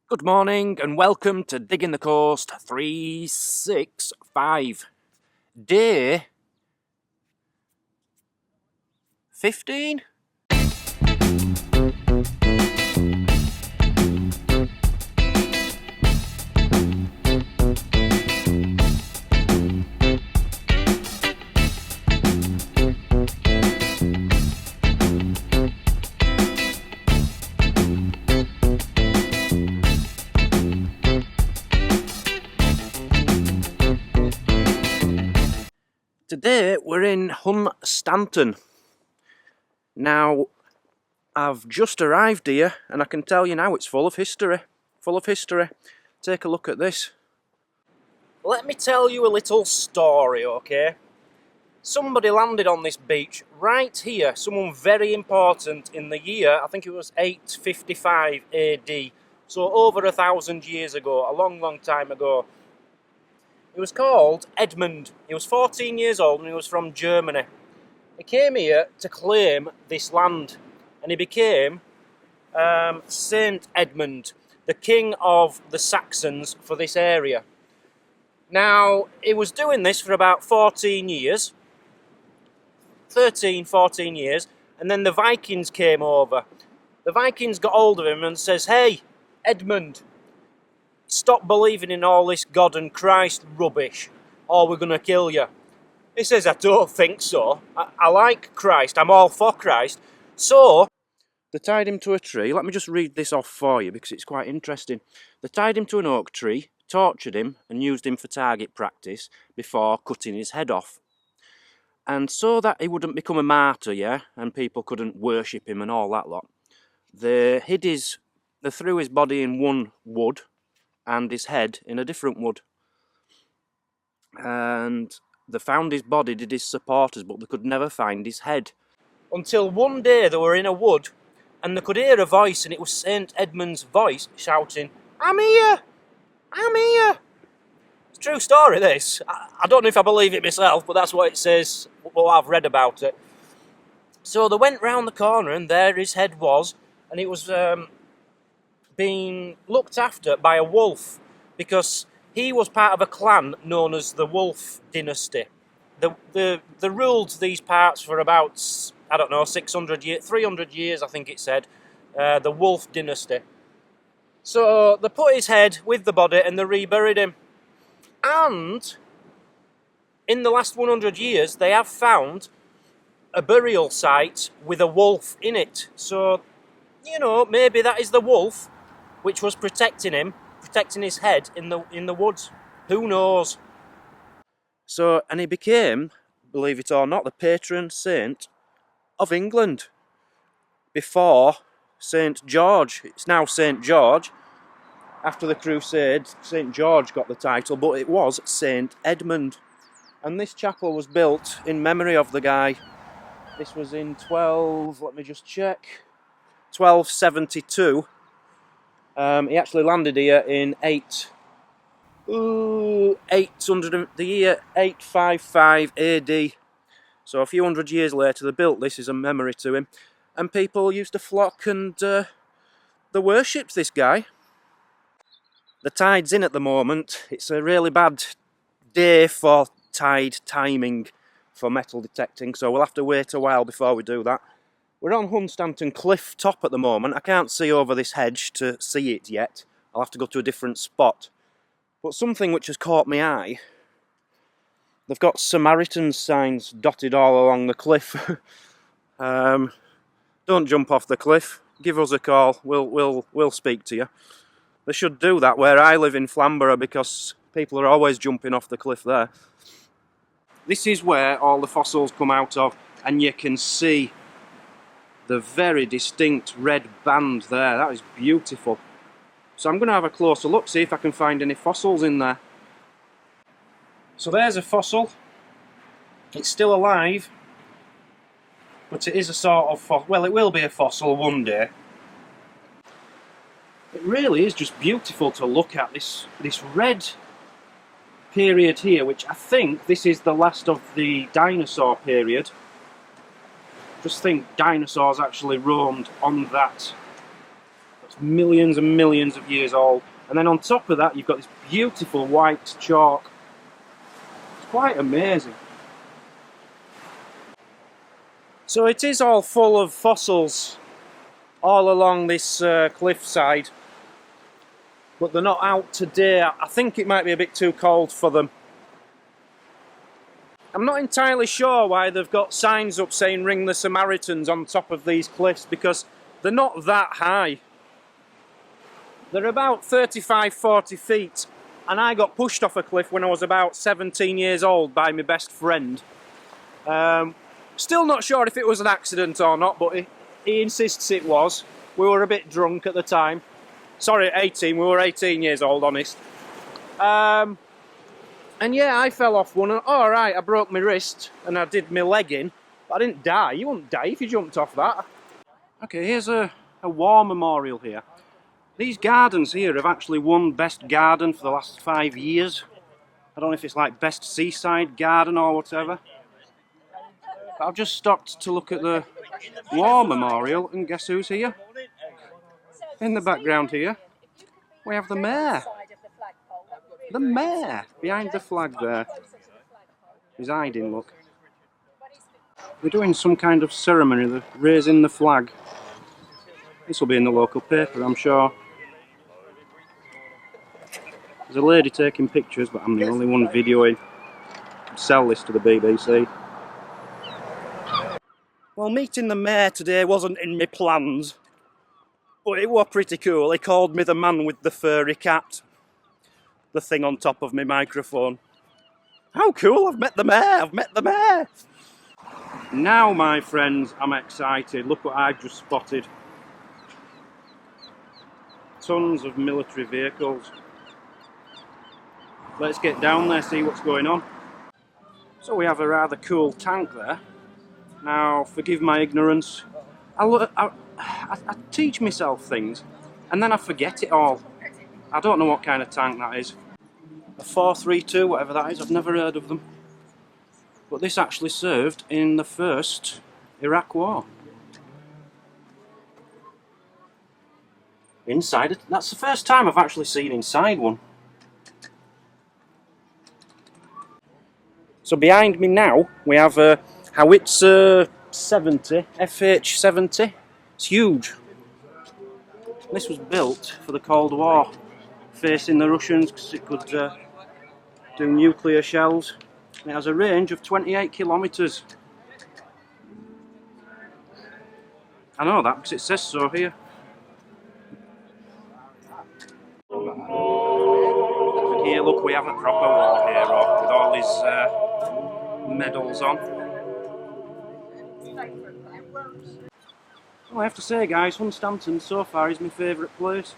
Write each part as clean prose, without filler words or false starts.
Good morning and welcome to Digging the Coast 365. Day 15? Today we're in Hunstanton. Now, I've just arrived here and I can tell you now it's full of history. Take a look at this. Let me tell you a little story, okay? Somebody landed on this beach right here, someone very important in the year, I think it was 855 AD, so over 1,000 years ago, a long time ago. He was called Edmund. He was 14 years old and he was from Germany. He came here to claim this land and he became St Edmund, the king of the Saxons for this area. Now, he was doing this for about 14 years, and then the Vikings came over. The Vikings got hold of him and says, "Hey, Edmund, stop believing in all this God and Christ rubbish, or we're going to kill you." He says, "I don't think so. I like Christ. I'm all for Christ." So, they tied him to a tree. Let me just read this off for you because it's quite interesting. They tied him to an oak tree, tortured him, and used him for target practice before cutting his head off. And so that he wouldn't become a martyr, yeah, and people couldn't worship him and all that lot, they threw his body in one wood and his head in a different wood. And they found his body, did his supporters, but they could never find his head. Until one day they were in a wood and they could hear a voice, and it was St Edmund's voice shouting, "I'm here! I'm here!" It's a true story, this. I don't know if I believe it myself, but that's what it says, what I've read about it. So they went round the corner and there his head was, and it was being looked after by a wolf, because he was part of a clan known as the Wolf Dynasty. They ruled these parts for about, 600 years, 300 years I think it said, the Wolf Dynasty. So they put his head with the body and they reburied him. And in the last 100 years they have found a burial site with a wolf in it. So, maybe that is the wolf which was protecting him, protecting his head in the woods. Who knows? So, and he became, believe it or not, the patron saint of England. Before St George. It's now St George. After the Crusade, St George got the title, but it was St Edmund. And this chapel was built in memory of the guy. This was in 1272. He actually landed here in the year 855 AD. So a few hundred years later they built this as a memory to him. And people used to flock and they worshipped this guy. The tide's in at the moment. It's a really bad day for tide timing for metal detecting, so we'll have to wait a while before we do that. We're on Hunstanton cliff top at the moment. I can't see over this hedge to see it yet. I'll have to go to a different spot. But something which has caught my eye, they've got Samaritan signs dotted all along the cliff. Don't jump off the cliff. Give us a call. We'll speak to you. They should do that where I live in Flamborough, because people are always jumping off the cliff there. This is where all the fossils come out of, and you can see the very distinct red band there. That is beautiful. So I'm going to have a closer look, see if I can find any fossils in there. So there's a fossil. It's still alive, but it is a sort of fossil. Well, it will be a fossil one day. It really is just beautiful to look at, this red period here, which I think this is the last of the dinosaur period. Just think dinosaurs actually roamed on that millions and millions of years old. And then on top of that, you've got this beautiful white chalk. It's quite amazing. So it is all full of fossils all along this cliffside, but they're not out today. I think it might be a bit too cold for them. I'm not entirely sure why they've got signs up saying "Ring the Samaritans" on top of these cliffs, because they're not that high. They're about 35-40 feet, and I got pushed off a cliff when I was about 17 years old by my best friend. Still not sure if it was an accident or not, but he insists it was. We were a bit drunk at the time. Sorry, 18. We were 18 years old, honest. And yeah, I fell off one. All right, I broke my wrist and I did my leg in, but I didn't die. You wouldn't die if you jumped off that. Okay, here's a war memorial here. These gardens here have actually won Best Garden for the last 5 years. I don't know if it's like Best Seaside Garden or whatever. But I've just stopped to look at the war memorial, and guess who's here? In the background here, we have the mayor. The mayor, behind the flag there. He's hiding, look. They're doing some kind of ceremony, they're raising the flag. This will be in the local paper, I'm sure. There's a lady taking pictures, but I'm the only one videoing. I'll sell this to the BBC. Well, meeting the mayor today wasn't in my plans, but it was pretty cool. He called me the man with the furry cat. The thing on top of my microphone. How cool, I've met the mayor, I've met the mayor! Now, my friends, I'm excited. Look what I've just spotted. Tons of military vehicles. Let's get down there, see what's going on. So we have a rather cool tank there. Now, forgive my ignorance. I teach myself things, and then I forget it all. I don't know what kind of tank that is. A 432, whatever that is, I've never heard of them. But this actually served in the first Iraq War. Inside it, that's the first time I've actually seen inside one. So behind me now, we have a Howitzer 70, FH70. It's huge. This was built for the Cold War, facing the Russians, because it could do nuclear shells. It has a range of 28 kilometres. I know that because it says so here. And here, look, we have a proper war hero with all his medals on. Well, I have to say, guys, Hunstanton so far is my favourite place.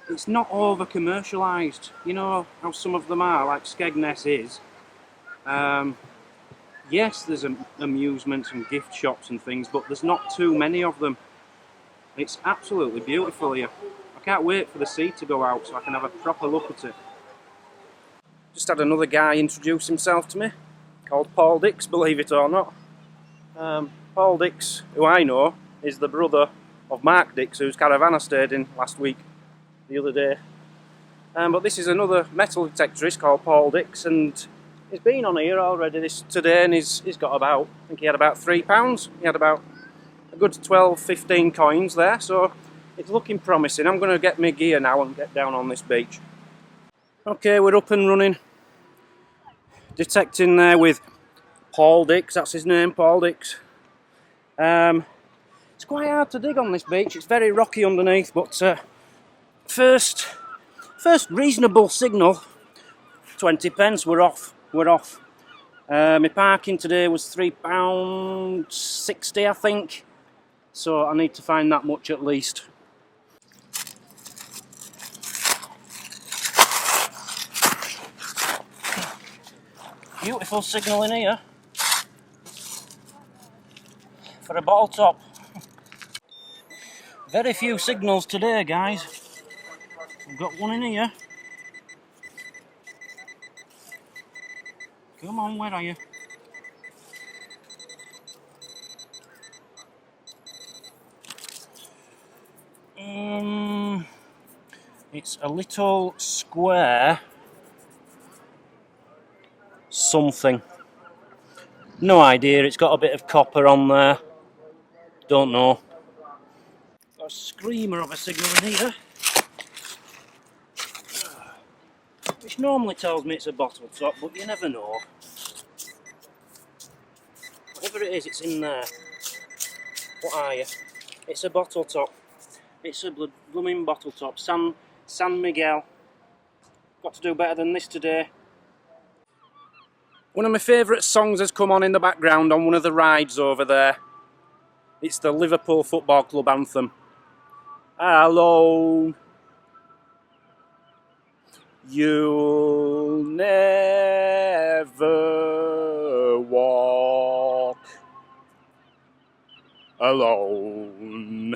It's not over commercialised. You know how some of them are, like Skegness is. Yes, there's amusements and gift shops and things, but there's not too many of them. It's absolutely beautiful here. I can't wait for the sea to go out so I can have a proper look at it. Just had another guy introduce himself to me, called Paul Dix, believe it or not. Paul Dix, who I know, is the brother of Mark Dix, whose caravan I stayed in last week, the other day. But this is another metal detectorist called Paul Dix, and he's been on here already today, and he's got about, I think he had about £3. He had about a good 12-15 coins there, so it's looking promising. I'm going to get my gear now and get down on this beach. Okay, we're up and running. Detecting there with Paul Dix, that's his name, Paul Dix. It's quite hard to dig on this beach, it's very rocky underneath, but first reasonable signal, 20p, we're off. My parking today was £3.60, I think, so I need to find that much at least. Beautiful signal in here for a bottle top. Very few signals today, guys. We've got one in here. Come on, where are you? It's a little square something. No idea, it's got a bit of copper on there. Don't know. Got a screamer of a signal in here, which normally tells me it's a bottle top, but you never know. Whatever it is, it's in there. What are you? It's a bottle top. It's a blooming bottle top. San Miguel. Got to do better than this today. One of my favourite songs has come on in the background on one of the rides over there. It's the Liverpool Football Club anthem. Alone, you'll never walk alone.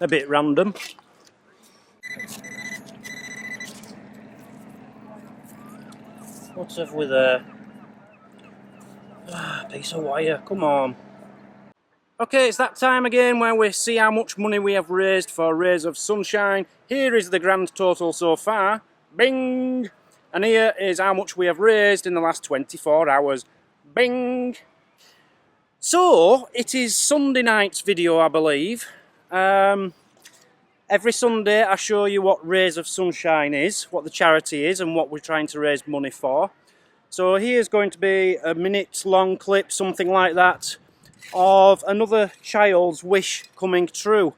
A bit random. What have we there? Piece of wire, come on. Okay, it's that time again where we see how much money we have raised for Rays of Sunshine. Here is the grand total so far. Bing! And here is how much we have raised in the last 24 hours. Bing! So, it is Sunday night's video, I believe. Every Sunday I show you what Rays of Sunshine is, what the charity is, and what we're trying to raise money for. So here's going to be a minute-long clip, something like that, of another child's wish coming true.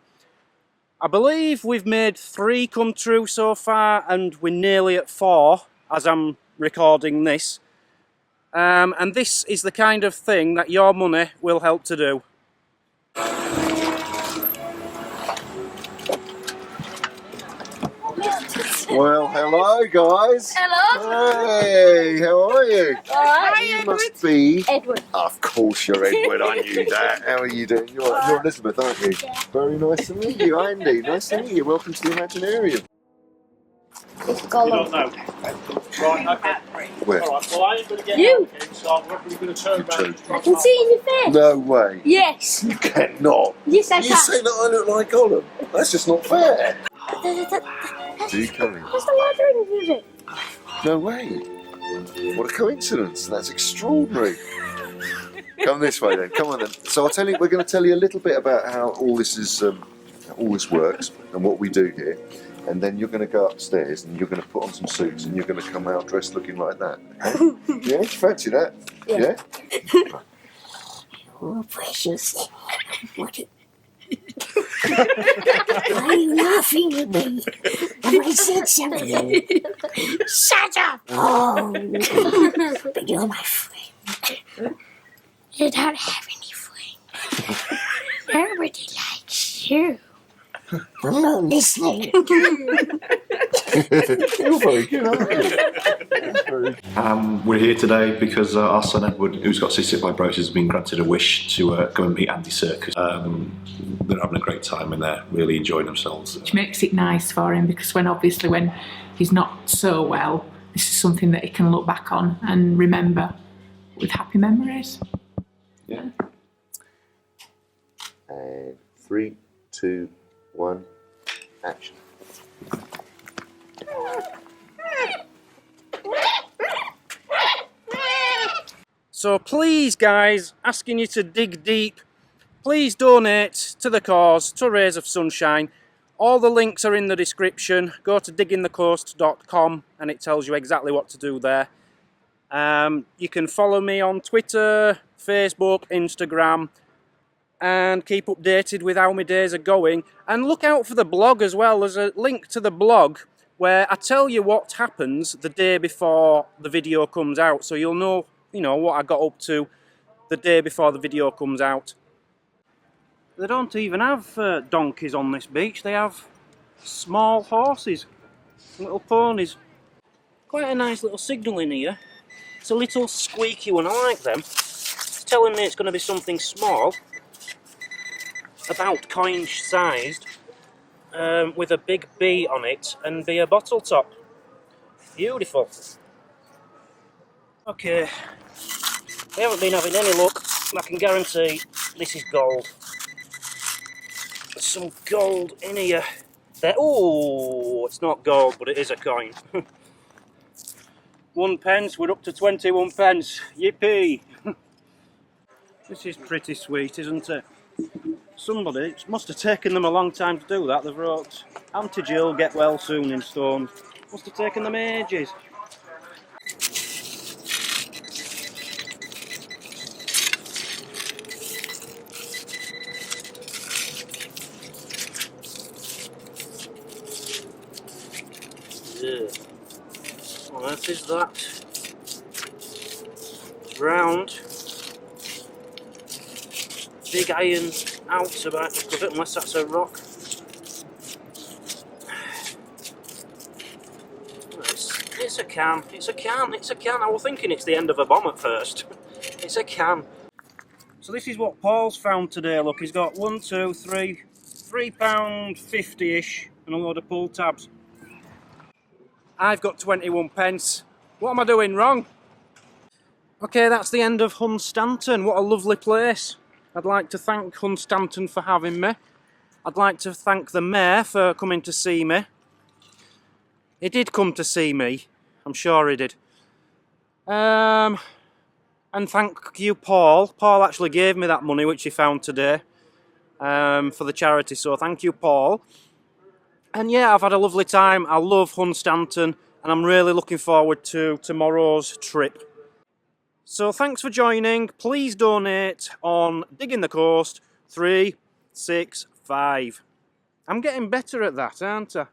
I believe we've made 3 come true so far, and we're nearly at 4 as I'm recording this. And this is the kind of thing that your money will help to do. Well, hello guys. Hello. Hey, how are you? Alright. You must be Edward. Of course you're Edward, I knew that. How are you doing? You're Elizabeth, aren't you? Yeah. Very nice to meet you, Andy. Nice to meet you. Welcome to the Imaginarium. It's Gollum. know. Right, okay. Where? Alright, well I ain't going to get You. so I'm probably going to turn back. I can see in your face. No way. Yes. You cannot. Yes, I You can. say that I look like Gollum. That's just not fair. Do you come in? What's the water in it? No way. What a coincidence. That's extraordinary. Come this way then. Come on then. So I'll tell you. We're going to tell you a little bit about how all this is, all this works, and what we do here. And then you're going to go upstairs and you're going to put on some suits and you're going to come out dressed looking like that. Okay? Yeah, fancy that? Yeah. Yeah. Oh, precious. What? Why are you laughing at me? Have I said something? Shut up! Oh, but you're my friend. You don't have any friends. Nobody likes you. I'm not listening. You're very good, aren't you? We're here today because our son Edward, who's got cystic fibrosis, has been granted a wish to go and meet Andy Serkis. They're having a great time and they're really enjoying themselves. Which makes it nice for him because when he's not so well, this is something that he can look back on and remember with happy memories. Yeah. And 3, 2, 1, action. So please guys, asking you to dig deep, please donate to the cause, to Rays of Sunshine. All the links are in the description. Go to diggingthecoast.com and it tells you exactly what to do there. You can follow me on Twitter, Facebook, Instagram, and keep updated with how my days are going. And look out for the blog as well. There's a link to the blog where I tell you what happens the day before the video comes out, so you'll know, what I got up to the day before the video comes out. They don't even have donkeys on this beach. They have small horses, little ponies. Quite a nice little signal in here. It's a little squeaky one. I like them. It's telling me it's going to be something small, about coin-sized, with a big B on it and be a bottle top. Beautiful. Okay, We haven't been having any luck. I can guarantee this is gold. There's some gold in here. There. Oh, it's not gold, but it is a coin. 1 pence, we're up to 21 pence. Yippee! This is pretty sweet, isn't it? Somebody, it must have taken them a long time to do that. They've wrote, Auntie Jill, get well soon in stones. Must have taken them ages. Yeah. What is that? Round. Big iron out about to cut it, unless that's a rock. It's a can, it's a can, it's a can. I was thinking it's the end of a bomb at first. It's a can. So this is what Paul's found today. Look, he's got £3.50-ish and a load of pull tabs. I've got 21 pence. What am I doing wrong? Okay, that's the end of Hunstanton. What a lovely place. I'd like to thank Hunstanton for having me. I'd like to thank the mayor for coming to see me. He did come to see me. I'm sure he did. And thank you, Paul. Paul actually gave me that money which he found today for the charity, so thank you, Paul. And yeah, I've had a lovely time. I love Hunstanton, and I'm really looking forward to tomorrow's trip. So thanks for joining. Please donate on Digging the Coast 365. I'm getting better at that, aren't I?